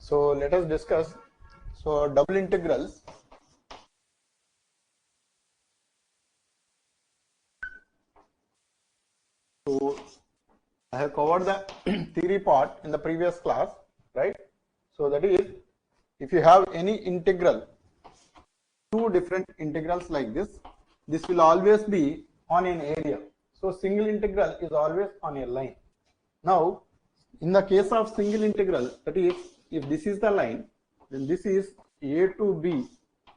So let us discuss. So double integrals. So I have covered the theory part in the previous class, right? So that is, if you have any integral, two different integrals like this will always be on an area. So single integral is always on a line. Now, in the case of single integral, that is, if this is the line, then this is a to b.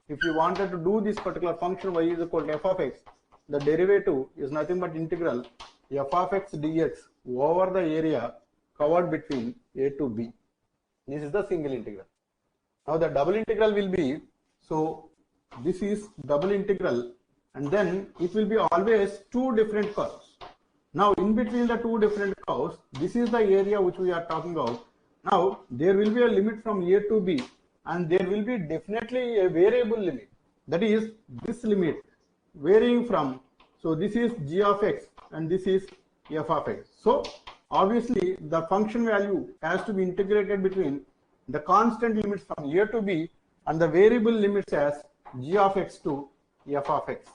If you wanted to do this particular function y is equal to f of x, the derivative is nothing but integral f of x dx over the area covered between a to b. This is the single integral. Now the double integral will be, so this is double integral, and then it will be always two different curves. Now in between the two different curves, this is the area which we are talking about. Now there will be a limit from a to b, and there will be definitely a variable limit. That is this limit varying from, so this is g of x and this is f of x. So obviously the function value has to be integrated between the constant limits from a to b and the variable limits as g of x to f of x.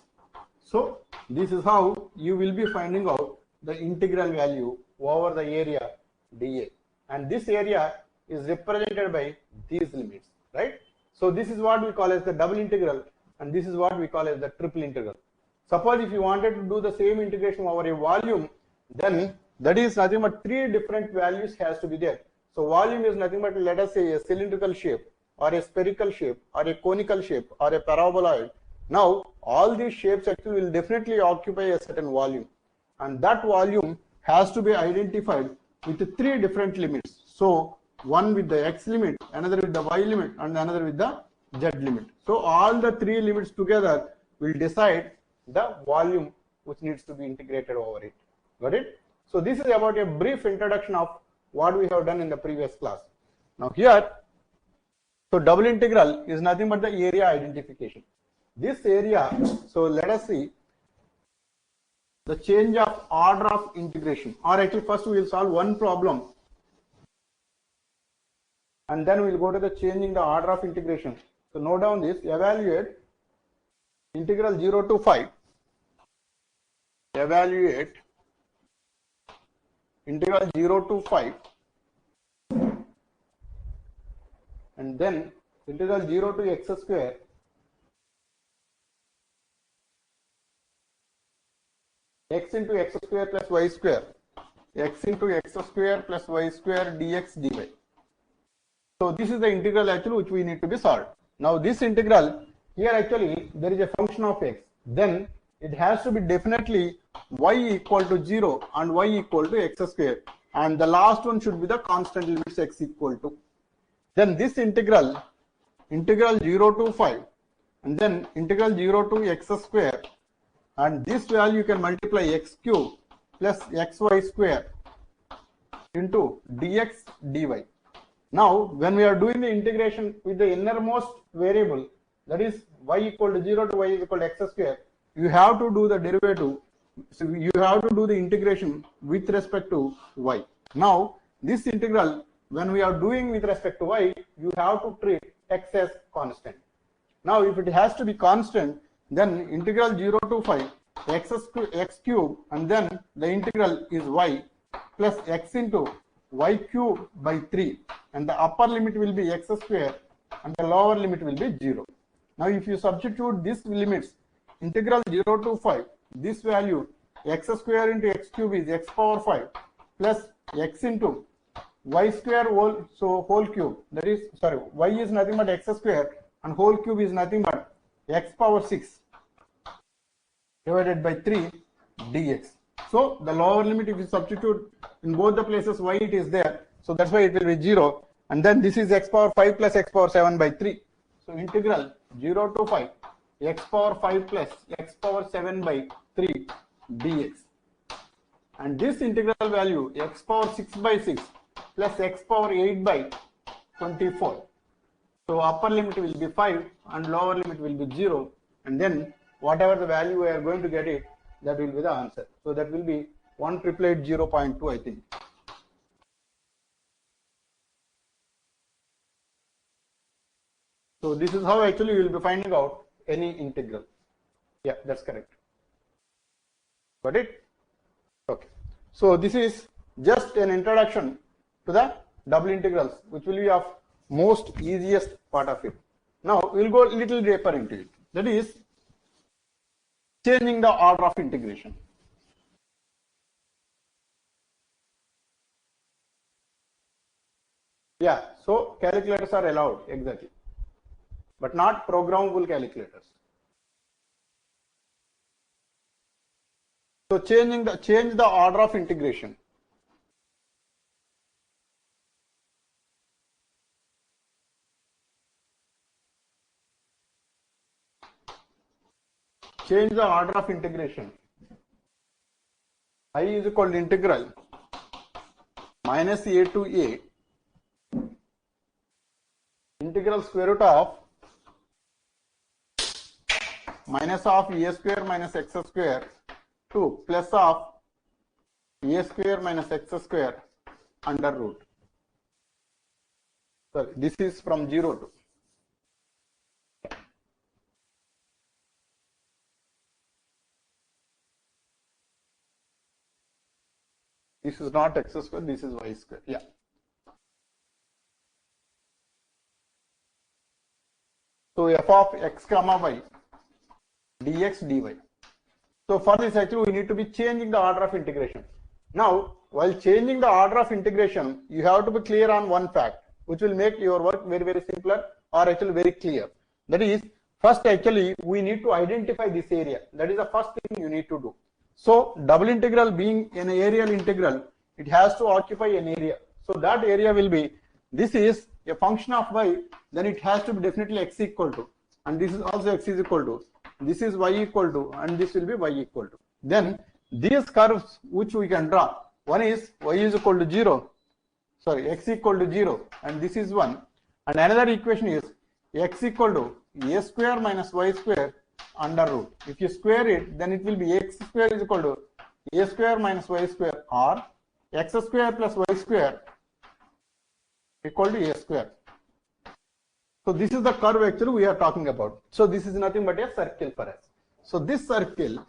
So this is how you will be finding out the integral value over the area dA, and this area is represented by these limits, right? So this is what we call as the double integral, and this is what we call as the triple integral. Suppose if you wanted to do the same integration over a volume, then that is nothing but three different values has to be there. So volume is nothing but, let us say, a cylindrical shape or a spherical shape or a conical shape or a paraboloid. Now all these shapes actually will definitely occupy a certain volume, and that volume has to be identified with three different limits. So one with the x limit, another with the y limit, and another with the z limit. So all the three limits together will decide the volume which needs to be integrated over it. Got it? So this is about a brief introduction of what we have done in the previous class. Now here, so double integral is nothing but the area identification. This area, so let us see the change of order of integration, or actually first we will solve one problem and then we will go to the changing the order of integration. So note down this, evaluate integral 0 to 5, evaluate integral 0 to 5, and then integral 0 to x square x into x square plus y square, x into x square plus y square dx dy. So this is the integral actually which we need to be solved. Now this integral here, actually there is a function of x, then it has to be definitely y equal to 0 and y equal to x square, and the last one should be the constant limits x equal to. Then this integral 0 to 5, and then integral 0 to x square, and this value you can multiply x cube plus xy square into dx dy. Now when we are doing the integration with the innermost variable, that is y equal to 0 to y is equal to x square, you have to do the derivative, so you have to do the integration with respect to y. Now this integral, when we are doing with respect to y, you have to treat x as constant. Now if it has to be constant, then integral 0 to 5 x cube, and then the integral is y plus x into y cube by 3, and the upper limit will be x square and the lower limit will be 0. Now if you substitute these limits, integral 0 to 5, this value x square into x cube is x power 5 plus x into y square whole cube, that is, sorry, y is nothing but x square and whole cube is nothing but x power 6 divided by 3 dx. So the lower limit, if you substitute in both the places y, it is there, so that's why it will be 0, and then this is x power 5 plus x power 7 by 3. So integral 0 to 5 x power 5 plus x power 7 by 3 dx, and this integral value x power 6 by 6 plus x power 8 by 24. So upper limit will be 5 and lower limit will be 0, and then whatever the value we are going to get it, that will be the answer. So that will be 1,880.2, I think. So this is how actually you will be finding out any integral. Yeah, that's correct. Got it? Okay. So this is just an introduction to the double integrals, which will be of most easiest part of it. Now we'll go a little deeper into it. That is changing the order of integration. Yeah, so calculators are allowed, exactly, but not programmable calculators. So change the order of integration. Change the order of integration. I is equal to integral minus a to a integral square root of minus of a square minus x square to plus of a square minus x square under root. So this is from 0 to. This is not x square, this is y square. Yeah. So f of x comma y dx dy. So for this actually we need to be changing the order of integration. Now while changing the order of integration, you have to be clear on one fact which will make your work very, very simpler or actually very clear. That is, first actually we need to identify this area. That is the first thing you need to do. So double integral being an areal integral, it has to occupy an area. So that area will be, this is a function of y, then it has to be definitely x equal to, and this is also x is equal to, this is y equal to, and this will be y equal to. Then these curves which we can draw, one is y is equal to 0, sorry, x equal to 0, and this is 1, and another equation is x equal to a square minus y square under root. If you square it, then it will be x square is equal to a square minus y square, or x square plus y square equal to a square. So this is the curve actually we are talking about. So this is nothing but a circle for us. So this circle,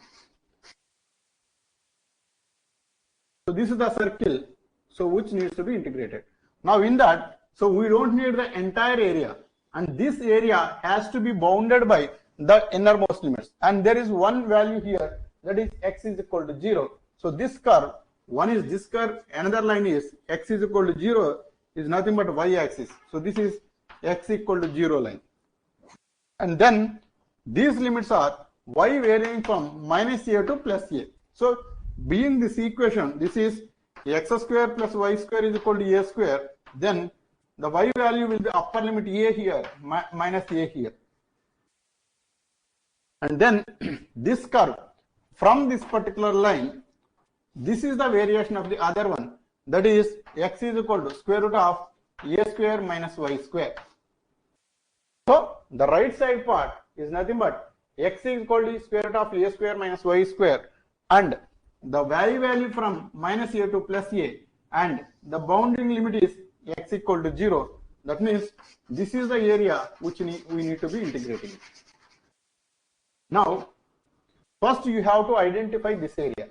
so this is the circle, so which needs to be integrated. Now in that, so we don't need the entire area, and this area has to be bounded by the innermost limits, and there is one value here, that is x is equal to 0. So this curve, one is this curve, another line is x is equal to 0 is nothing but y axis. So this is x equal to 0 line, and then these limits are y varying from minus a to plus a. So being this equation, this is x square plus y square is equal to a square, then the y value will be upper limit a here, minus a here. And then this curve from this particular line, this is the variation of the other one, that is x is equal to square root of a square minus y square. So the right side part is nothing but x is equal to square root of a square minus y square, and the y value from minus a to plus a, and the bounding limit is x equal to 0. That means this is the area which we need to be integrating. Now first you have to identify this area,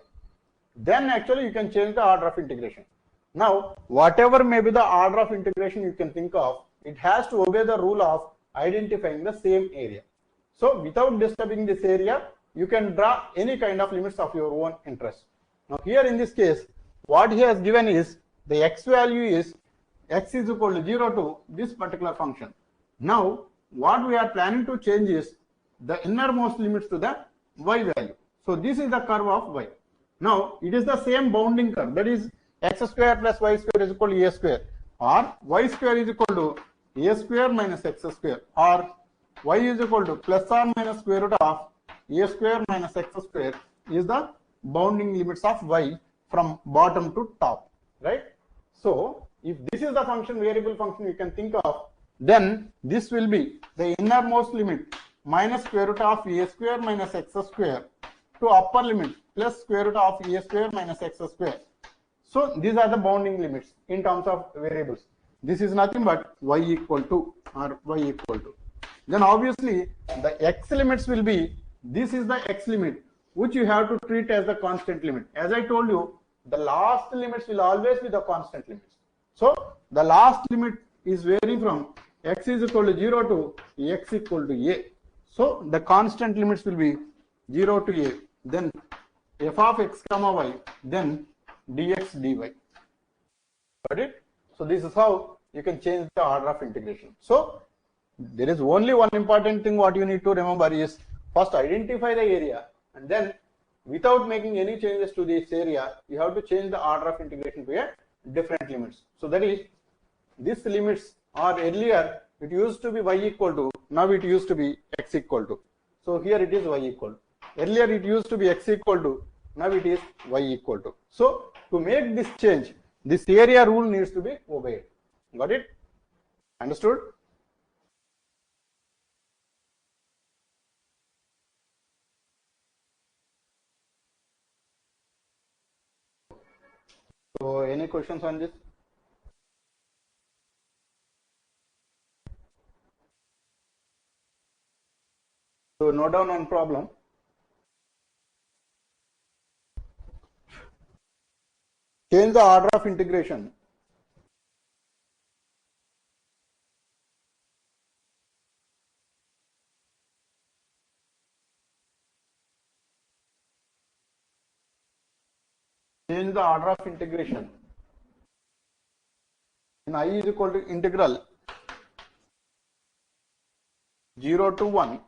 then actually you can change the order of integration. Now whatever may be the order of integration you can think of, it has to obey the rule of identifying the same area. So without disturbing this area, you can draw any kind of limits of your own interest. Now here in this case, what he has given is the x value is x is equal to 0 to this particular function. Now what we are planning to change is the innermost limits to the y value. So this is the curve of y. Now it is the same bounding curve, that is x square plus y square is equal to a square, or y square is equal to a square minus x square, or y is equal to plus or minus square root of a square minus x square is the bounding limits of y from bottom to top, right? So if this is the function, variable function you can think of, then this will be the innermost limit minus square root of a square minus x square to upper limit plus square root of a square minus x square. So these are the bounding limits in terms of variables. This is nothing but y equal to or y equal to. then obviously the x limits will be, this is the x limit which you have to treat as the constant limit. As I told you, the last limits will always be the constant limits. So the last limit is varying from x is equal to 0 to x equal to a. So the constant limits will be 0 to a, then f of x comma y, then dx dy. Got it? So this is how you can change the order of integration. So there is only one important thing what you need to remember is, first identify the area, and then without making any changes to this area, you have to change the order of integration to a different limits. So that is, these limits are, earlier it used to be y equal to, now it used to be x equal to. So here it is y equal to. Earlier it used to be x equal to, now it is y equal to. So to make this change, this area rule needs to be obeyed. Got it? Understood? So any questions on this? So note down one problem. Change the order of integration. Change the order of integration in I is equal to integral 0 to 1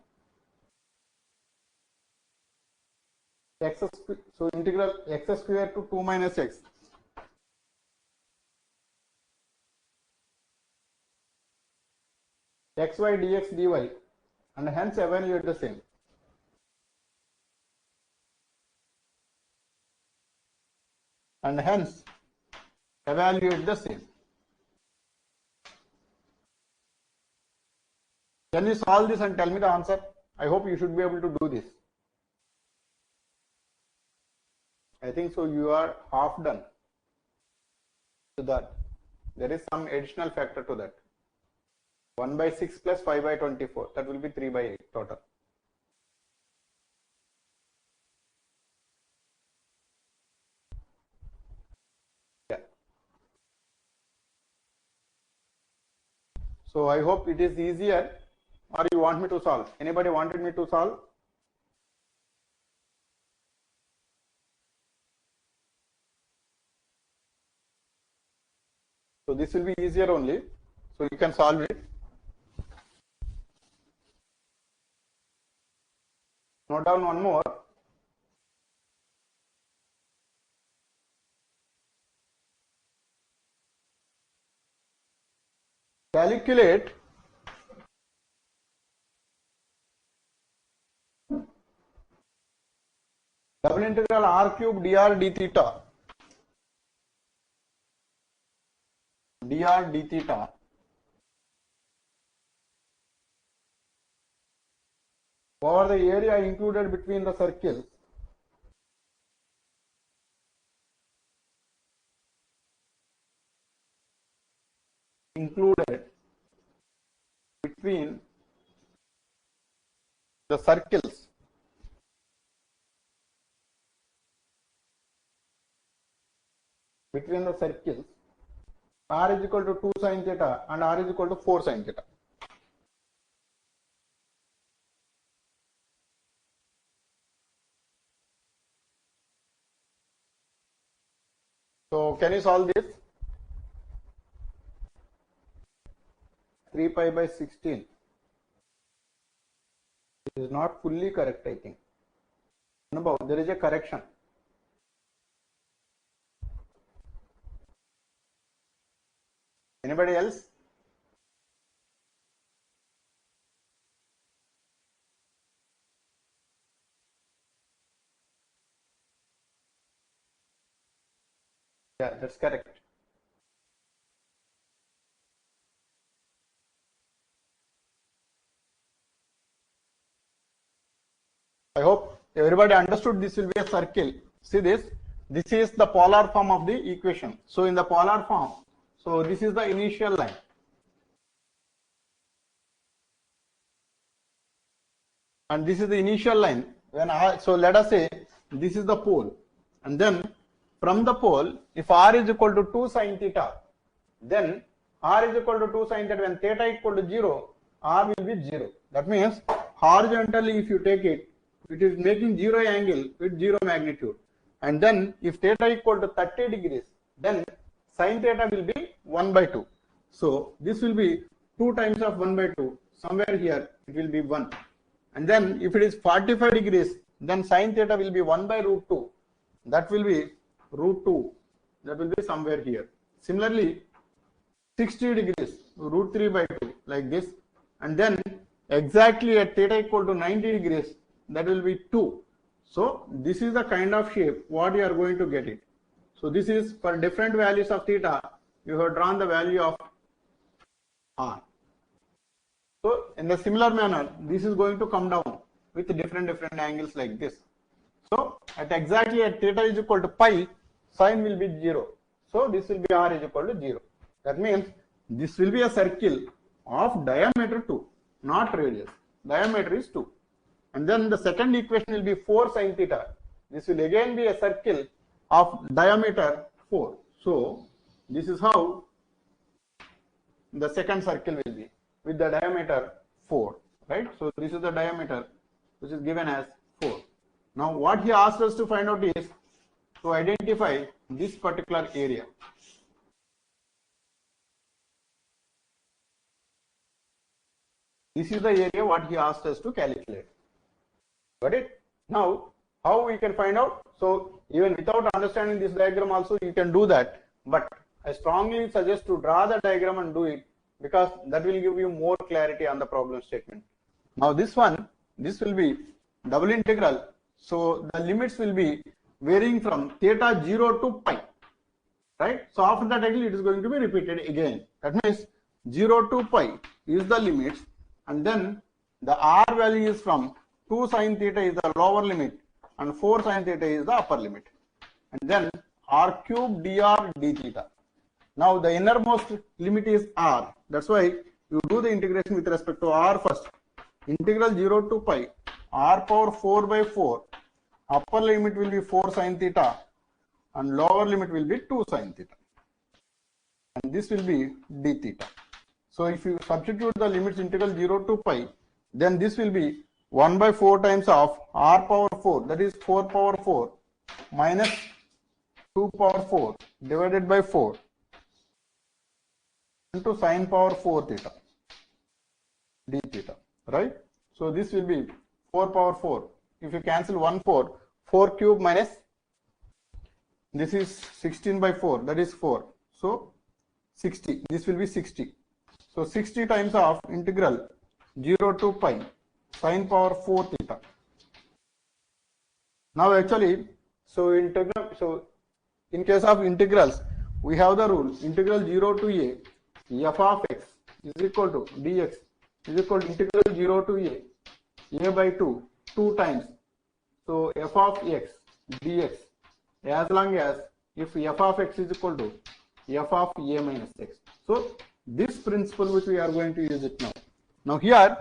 x, so integral x square to 2 minus x xy dx dy, and hence evaluate the same. And hence evaluate the same. Can you solve this and tell me the answer? I hope you should be able to do this. I think so you are half done to that. There is some additional factor to that. 1 by 6 plus 5 by 24. That will be 3 by 8 total. Yeah. So I hope it is easier, or you want me to solve? Anybody wanted me to solve? So this will be easier only. So you can solve it. Note down one more. Calculate double integral r cube dr d theta over the area included between the circles included between the circles r is equal to 2 sin theta and r is equal to 4 sin theta. So can you solve this? 3 pi by 16 is not fully correct, I think. No, there is a correction. Anybody else? Yeah, that's correct. I hope everybody understood this will be a circle. See this? This is the polar form of the equation. So in the polar form, so this is the initial line. and this is the initial line. When so let us say this is the pole, and then from the pole, if r is equal to 2 sin theta, then r is equal to 2 sin theta. When theta equal to 0, r will be 0. That means horizontally, if you take it, it is making 0 angle with 0 magnitude. And then if theta equal to 30 degrees, then sin theta will be 1 by 2. So this will be 2 times of 1 by 2. Somewhere here it will be 1. And then if it is 45 degrees, then sin theta will be 1 by root 2. That will be root 2. That will be somewhere here. Similarly, 60 degrees, root 3 by 2, like this. And then exactly at theta equal to 90 degrees, that will be 2. So this is the kind of shape what you are going to get it. So this is for different values of theta, you have drawn the value of r. So in the similar manner, this is going to come down with different angles like this. So at exactly at theta is equal to pi, sin will be 0. So this will be r is equal to 0. That means this will be a circle of diameter 2, not radius. Diameter is 2. And then the second equation will be 4 sin theta. This will again be a circle of diameter 4. So this is how the second circle will be with the diameter 4, right? So this is the diameter which is given as 4. Now what he asked us to find out is to identify this particular area. This is the area what he asked us to calculate. Got it? Now, how we can find out? So, even without understanding this diagram also, you can do that. But I strongly suggest to draw the diagram and do it, because that will give you more clarity on the problem statement. Now, this will be double integral. So, the limits will be varying from theta 0 to pi. Right? So, after that angle, it is going to be repeated again. That means 0 to pi is the limits, and then the r value is from 2 sin theta is the lower limit and 4 sin theta is the upper limit. And then r cube dr d theta. Now the innermost limit is r. That's why you do the integration with respect to r first. Integral 0 to pi r power 4 by 4. Upper limit will be 4 sin theta and lower limit will be 2 sin theta. And this will be d theta. So if you substitute the limits integral 0 to pi, then this will be 1 by 4 times of r power 4, that is 4 power 4 minus 2 power 4 divided by 4 into sin power 4 theta d theta, right? So this will be 4 power 4. If you cancel 1 4 cube minus, this is 16 by 4, that is 4. So 60, this will be 60. So 60 times of integral 0 to pi sin power 4 theta. Now actually, so in case of integrals, we have the rule integral 0 to a f of x is equal to dx is equal to integral 0 to a by 2 times. So f of x dx, as long as if f of x is equal to f of a minus x. So this principle which we are going to use it now. Now here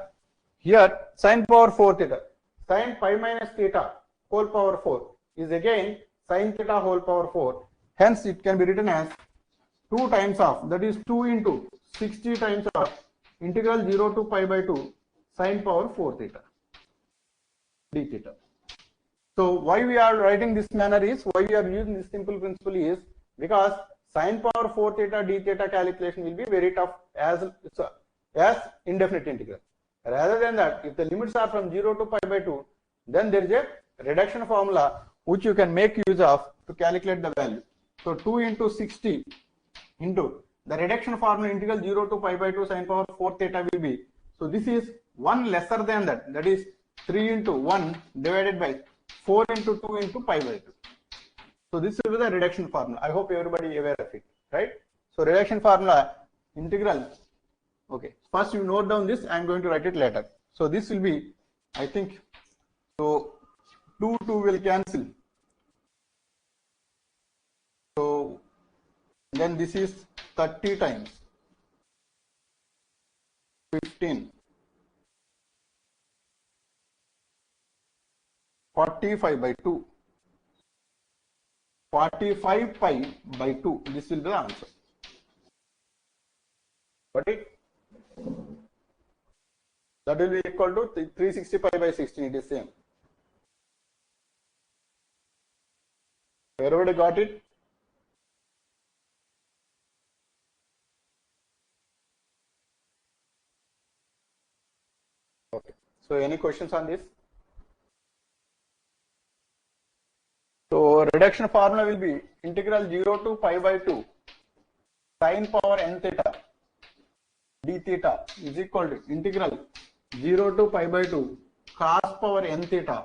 sin power 4 theta, sin pi minus theta whole power 4 is again sin theta whole power 4. Hence it can be written as 2 times of, that is 2 into 60 times of integral 0 to pi by 2 sin power 4 theta d theta. So why we are writing this manner is, why we are using this simple principle is because sin power 4 theta d theta calculation will be very tough as indefinite integral. Rather than that, if the limits are from 0 to pi by 2, then there is a reduction formula which you can make use of to calculate the value. So 2 into 60 into the reduction formula integral 0 to pi by 2 sin power 4 theta will be, so this is 1 lesser than that, that is 3 into 1 divided by 4 into 2 into pi by 2. So this will be the reduction formula. I hope everybody is aware of it, right? So reduction formula integral. Okay, first you note down this, I am going to write it later. So this will be, I think, so 2 will cancel. So then this is 30 times 15 45 by 2. 45 pi by 2. This will be the answer. Got it? That will be equal to 365 by 16. It is same. Everybody got it? Okay. So any questions on this? So reduction formula will be integral 0 to pi by 2 sin power n theta d theta is equal to integral 0 to pi by 2 cos power n theta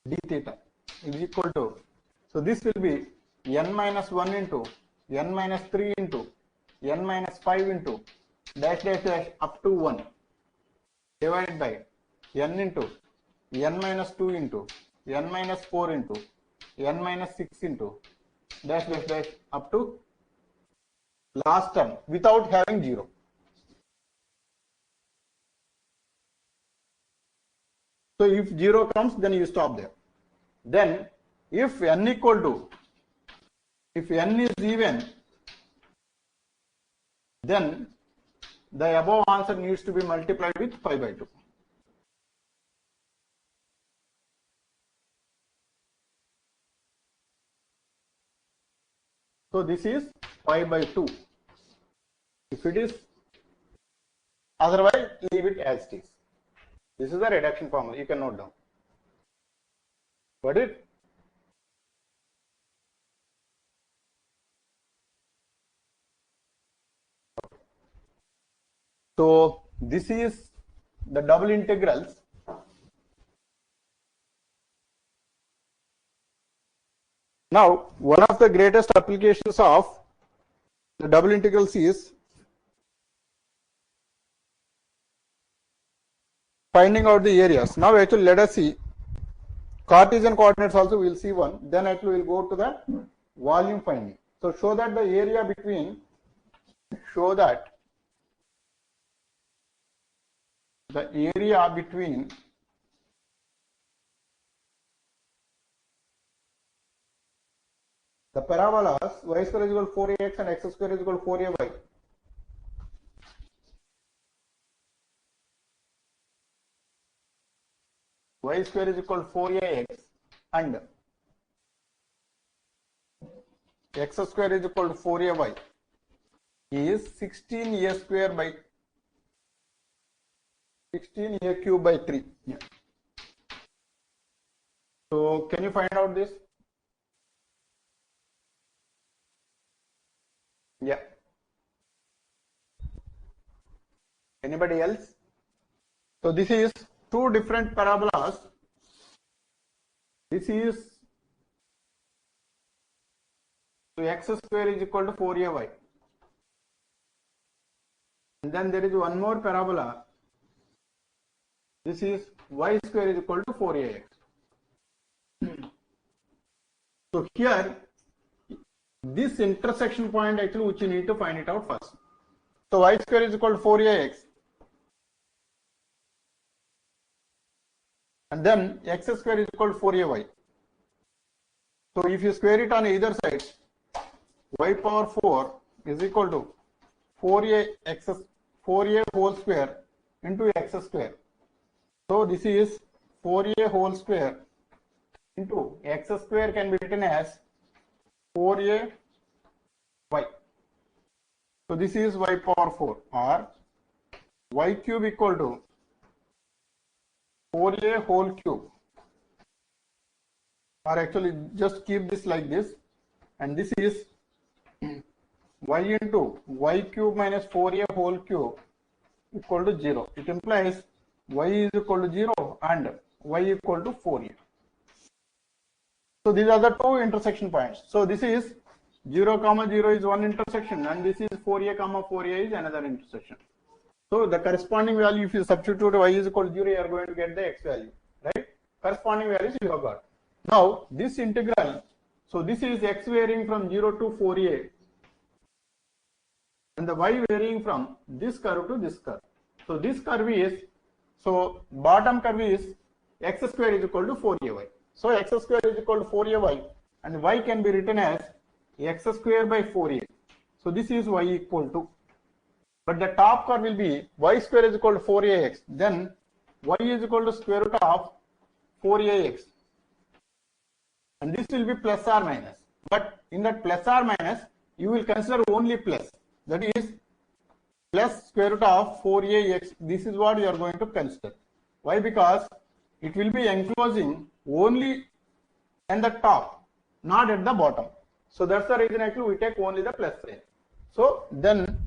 d theta is equal to, so this will be n minus 1 into n minus 3 into n minus 5 into dash dash dash up to 1 divided by n into n minus 2 into n minus 4 into n minus 6 into dash dash dash up to last term without having 0. So if 0 comes, then you stop there. Then if n equal to, if n is even, then the above answer needs to be multiplied with pi by 2. So this is pi by 2. If it is otherwise, leave it as it is. This is the reduction formula. You can note down. Got it? So this is the double integrals. Now, one of the greatest applications of the double integrals is finding out the areas. Now, actually, let us see Cartesian coordinates also. We will see one. Then actually, we will go to the volume finding. So, show that the area between, show that the area between the parabolas y square is equal to 4ax and x square is equal to 4ay. Y square is equal to 4ax and x square is equal to 4ay is 16a square by 16a cube by 3. Yeah. So can you find out this? Yeah. Anybody else? So this is two different parabolas. This is, so x square is equal to 4ay. And then there is one more parabola. This is y square is equal to 4ax. So here, this intersection point actually which you need to find it out first. So y square is equal to 4ax. And then x square is equal to 4ay. So if you square it on either side, y power 4 is equal to 4a whole square into x square. So this is 4a whole square into x square can be written as 4a y. So this is y power 4 or y cube equal to 4a whole cube, or actually just keep this like this, and this is y into y cube minus 4a whole cube equal to 0. It implies y is equal to 0 and y equal to 4a. So these are the two intersection points. So this is 0, 0 is one intersection, and this is 4a, 4a is another intersection. So the corresponding value, if you substitute y is equal to 0, you are going to get the x value, right? Corresponding values you have got. Now this integral, so this is x varying from 0 to 4a, and the y varying from this curve to this curve. So this curve is, so bottom curve is x square is equal to 4ay. So x square is equal to 4ay and y can be written as x square by 4a. So this is y equal to, but the top curve will be y square is equal to 4ax, then y is equal to square root of 4ax, and this will be plus or minus. But in that plus or minus, you will consider only plus, that is plus square root of 4ax. This is what you are going to consider. Why? Because it will be enclosing only at the top, not at the bottom. So that's the reason actually we take only the plus sign. So then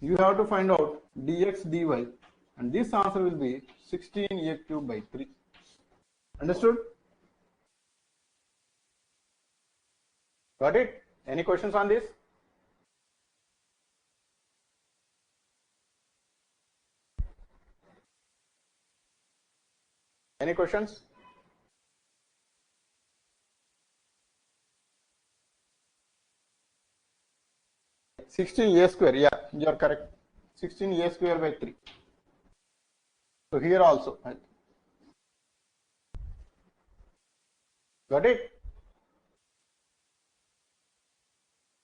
you have to find out dx dy, and this answer will be 16a cube by 3. Understood? Got it? Any questions on this? Any questions? (16a square), yeah, you are correct. 16a square by 3. So here also. Got it?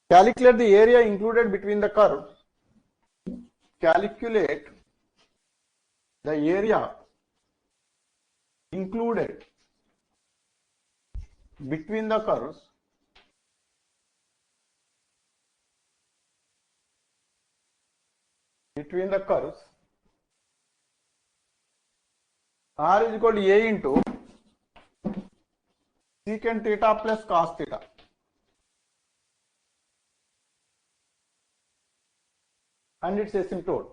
Calculate the area included between the curve. Calculate the area included between the curves r is equal to a into secant theta plus cos theta. And its asymptote.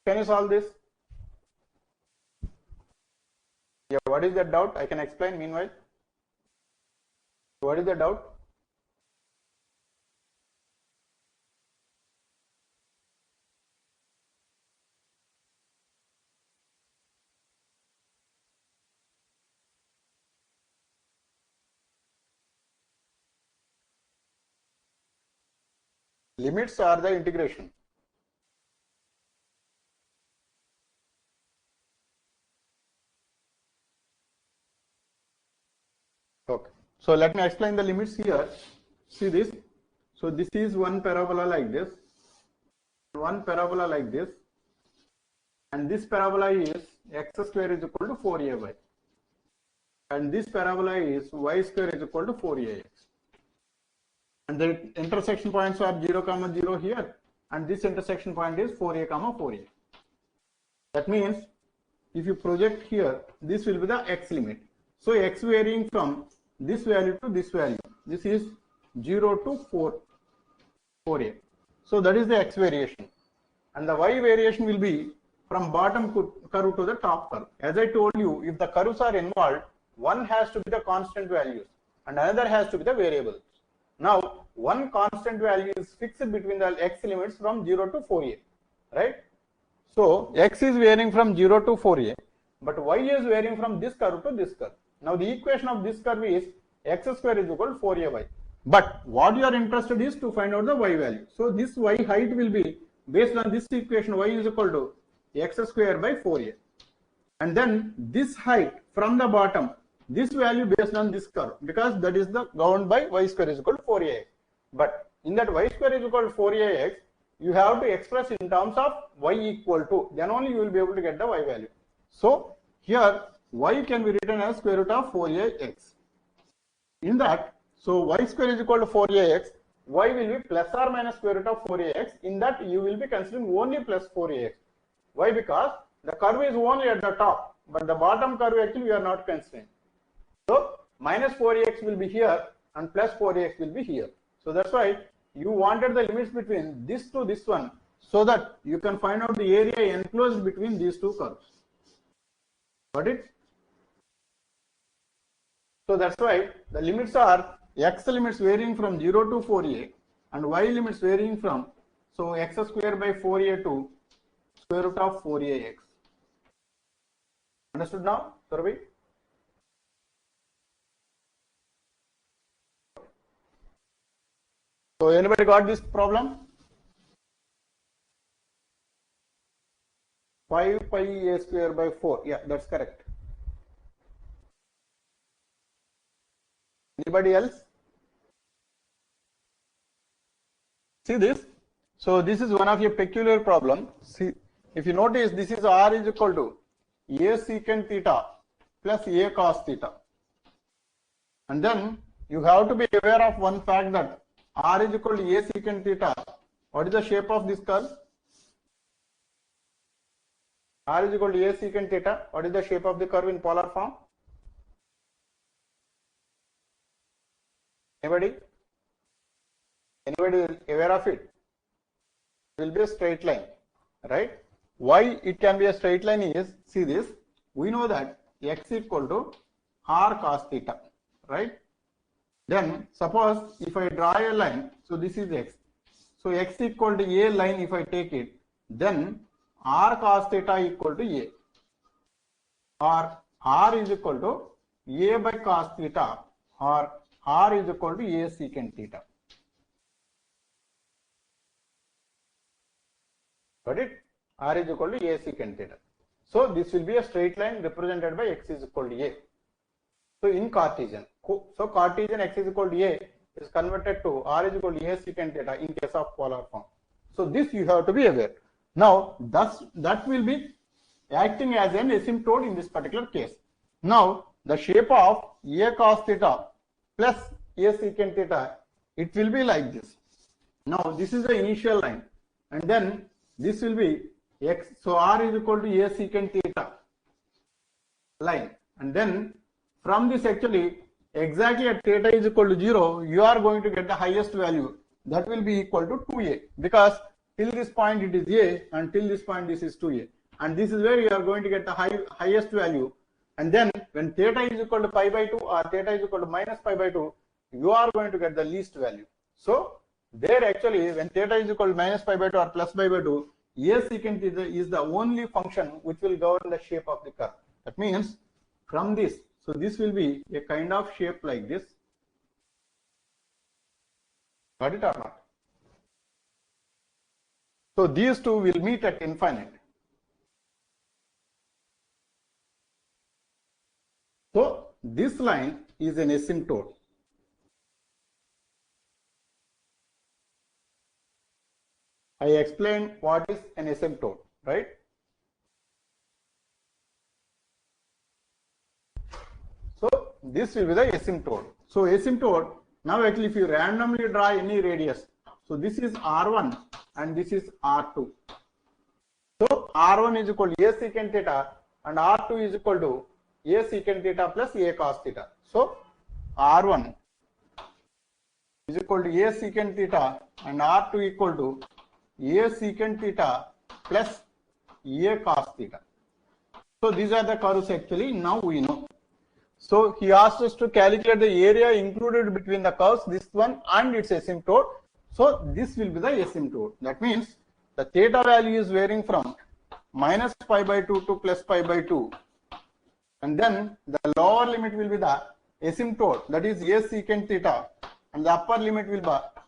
Can you solve this? Yeah, what is the doubt? I can explain meanwhile. What is the doubt? Limits are the integration. Okay. So let me explain the limits here. See this. So this is one parabola like this, one parabola like this, and this parabola is x square is equal to 4ay, and this parabola is y square is equal to 4ax. And the intersection points are 0, 0 here, and this intersection point is 4a, 4a. That means if you project here, this will be the x limit. So x varying from this value to this value. This is 0 to 4a. So that is the x variation. And the y variation will be from bottom curve to the top curve. As I told you, if the curves are involved, one has to be the constant values and another has to be the variables. Now, one constant value is fixed between the x limits from 0 to 4a, right? So, x is varying from 0 to 4a, but y is varying from this curve to this curve. Now, the equation of this curve is x square is equal to 4ay. But what you are interested is to find out the y value. So, this y height will be based on this equation, y is equal to x square by 4a. And then this height from the bottom, this value based on this curve, because that is the governed by y square is equal to 4ax. But in that y square is equal to 4ax, you have to express in terms of y equal to, then only you will be able to get the y value. So here y can be written as square root of 4ax. In that, so y square is equal to 4ax, y will be plus or minus square root of 4ax. In that you will be considering only plus 4ax. Why? Because the curve is only at the top, but the bottom curve actually we are not considering. So minus 4ax will be here and plus 4ax will be here. So that's why you wanted the limits between this to this one, so that you can find out the area enclosed between these two curves. Got it? So that's why the limits are x limits varying from 0 to 4a and y limits varying from, so x square by 4a to square root of 4ax. Understood now, Survey? So anybody got this problem? 5 pi a square by 4. Yeah, that's correct. Anybody else? See this? So this is one of your peculiar problem. See, if you notice, this is r is equal to a secant theta plus a cos theta. And then you have to be aware of one fact that r is equal to a secant theta. What is the shape of this curve? R is equal to a secant theta. What is the shape of the curve in polar form? Anybody? Anybody is aware of it? It will be a straight line, right? Why it can be a straight line is, see this, we know that x equal to r cos theta, right? Then suppose if I draw a line, so this is x. So x equal to a line if I take it, then r cos theta equal to a, or r is equal to a by cos theta, or r is equal to a secant theta. Got it? R is equal to a secant theta. So this will be a straight line represented by x is equal to a. So in Cartesian, so Cartesian x is equal to a is converted to r is equal to a secant theta in case of polar form. So this you have to be aware. Now that will be acting as an asymptote in this particular case. Now the shape of a cos theta plus a secant theta, it will be like this. Now this is the initial line, and then this will be x. So r is equal to a secant theta line, and then from this actually exactly at theta is equal to 0, you are going to get the highest value that will be equal to 2a, because till this point it is a and till this point this is 2a, and this is where you are going to get the highest value. And then when theta is equal to pi by 2 or theta is equal to minus pi by 2, you are going to get the least value. So there actually when theta is equal to minus pi by 2 or plus pi by 2, a secant theta is the only function which will govern the shape of the curve. That means from this, so this will be a kind of shape like this. Got it or not? So these two will meet at infinite. So this line is an asymptote. I explained what is an asymptote, right? So this will be the asymptote. So asymptote, now actually if you randomly draw any radius, so this is R1 and this is R2. So R1 is equal to a secant theta and R2 is equal to a secant theta plus a cos theta. So R1 is equal to a secant theta and R2 equal to a secant theta plus a cos theta. So these are the curves actually now we know. So he asked us to calculate the area included between the curves, this one and its asymptote. So this will be the asymptote. That means the theta value is varying from minus pi by 2 to plus pi by 2. And then the lower limit will be the asymptote, that is a secant theta, and the upper limit will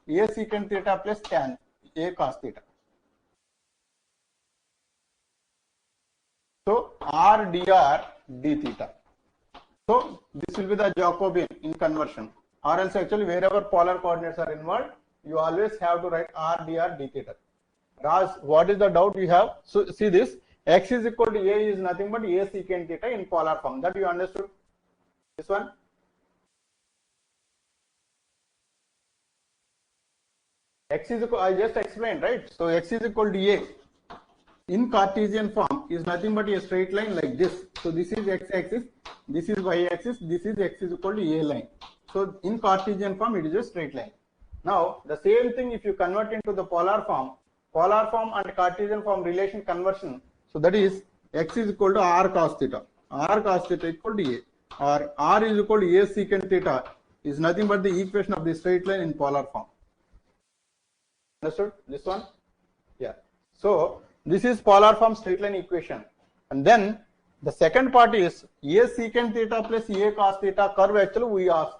be a secant theta plus tan a cos theta. So r dr d theta. So this will be the Jacobian in conversion, or else actually wherever polar coordinates are involved, you always have to write r dr d theta. Raj, what is the doubt you have? So see this, x is equal to a is nothing but a secant theta in polar form. That you understood? This one? X is equal, I just explained, right? So x is equal to a in Cartesian form is nothing but a straight line like this. So this is x-axis, this is y-axis, this is x is equal to a line. So in Cartesian form it is a straight line. Now the same thing if you convert into the polar form and Cartesian form relation conversion. So that is x is equal to r cos theta equal to a, or r is equal to a secant theta is nothing but the equation of the straight line in polar form. Understood this one? Yeah. So this is polar form straight line equation, and then the second part is a secant theta plus a cos theta curve actually we asked.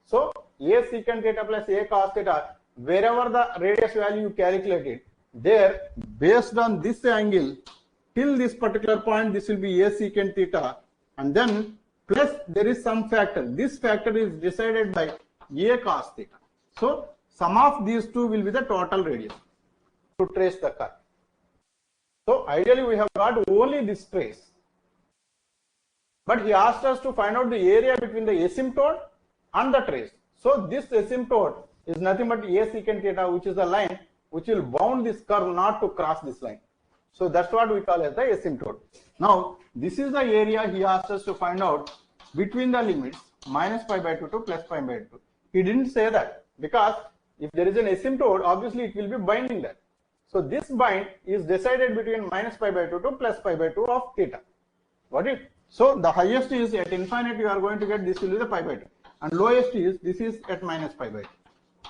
So a secant theta plus a cos theta, wherever the radius value you calculated, there based on this angle till this particular point, this will be a secant theta, and then plus there is some factor. This factor is decided by a cos theta. So sum of these two will be the total radius to trace the curve. So ideally we have got only this trace, but he asked us to find out the area between the asymptote and the trace. So this asymptote is nothing but a secant theta, which is the line which will bound this curve not to cross this line. So that's what we call as the asymptote. Now this is the area he asked us to find out between the limits minus pi by 2 to plus pi by 2. He didn't say that, because if there is an asymptote, obviously it will be binding that. So this bind is decided between minus pi by 2 to plus pi by 2 of theta. Got it? So the highest is at infinite, you are going to get this will be the pi by 2, and lowest is this is at minus pi by 2.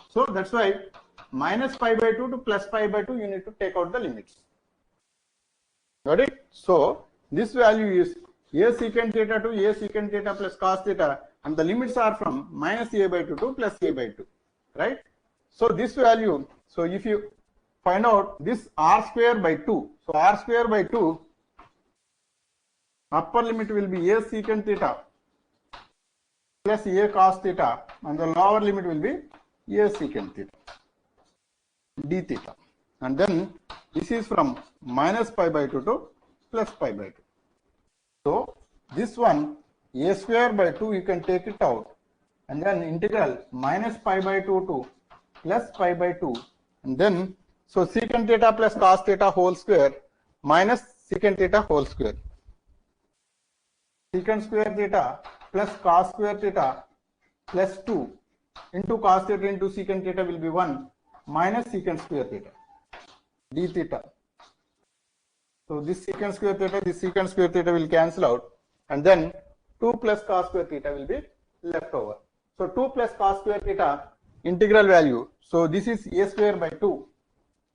So that's why minus pi by 2 to plus pi by 2 you need to take out the limits. Got it? So this value is a secant theta to a secant theta plus cos theta, and the limits are from minus a by 2 to plus a by 2, right? So this value, so if you find out this r square by 2, so r square by 2, upper limit will be a secant theta plus a cos theta, and the lower limit will be a secant theta d theta, and then this is from minus pi by 2 to plus pi by 2. So this one a square by 2 you can take it out, and then integral minus pi by 2 to plus pi by 2, and then so secant theta plus cos theta whole square minus secant theta whole square. Secant square theta plus cos square theta plus 2 into cos theta into secant theta will be 1 minus secant square theta d theta. So this secant square theta will cancel out, and then 2 plus cos square theta will be left over. So 2 plus cos square theta integral value. So this is a square by 2.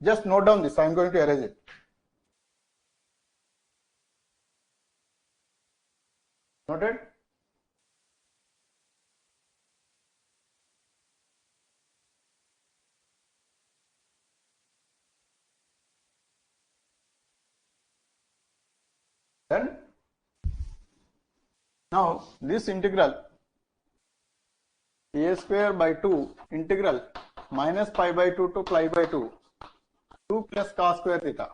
Just note down this. I am going to erase it. Noted? Then now this integral a square by 2 integral minus pi by 2 to pi by 2 2 plus cos square theta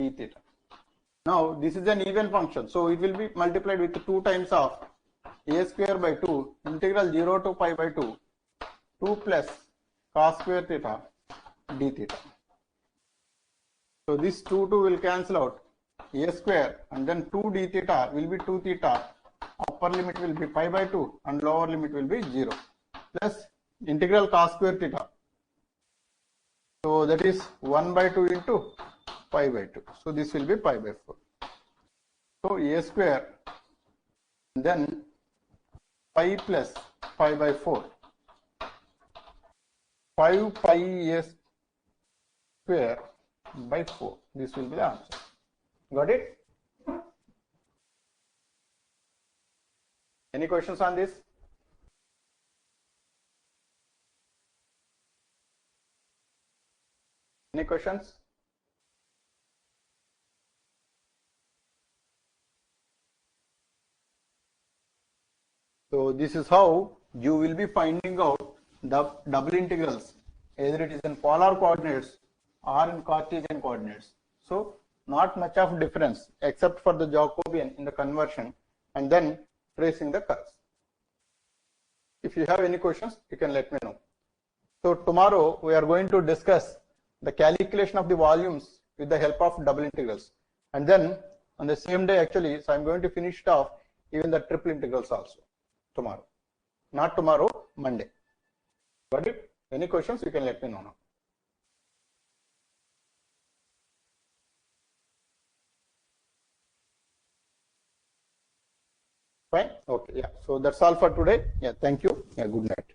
d theta. Now this is an even function, so it will be multiplied with 2 times of a square by 2 integral 0 to pi by 2 2 plus cos square theta d theta. So this 2 will cancel out, a square, and then 2 d theta will be 2 theta, upper limit will be pi by 2 and lower limit will be 0, plus integral cos square theta. So that is 1 by 2 into pi by 2. So this will be pi by 4. So a square, and then pi plus pi by 4, 5 pi a square by 4. This will be the answer. Got it? Any questions on this? Any questions? So this is how you will be finding out the double integrals, either it is in polar coordinates or in Cartesian coordinates. So not much of difference except for the Jacobian in the conversion and then tracing the curves. If you have any questions, you can let me know. So tomorrow we are going to discuss the calculation of the volumes with the help of double integrals, and then on the same day actually, so I'm going to finish it off even the triple integrals also tomorrow. Not tomorrow, Monday. Got it? Any questions, you can let me know now. Fine. Okay. Yeah. So that's all for today. Yeah. Thank you. Yeah. Good night.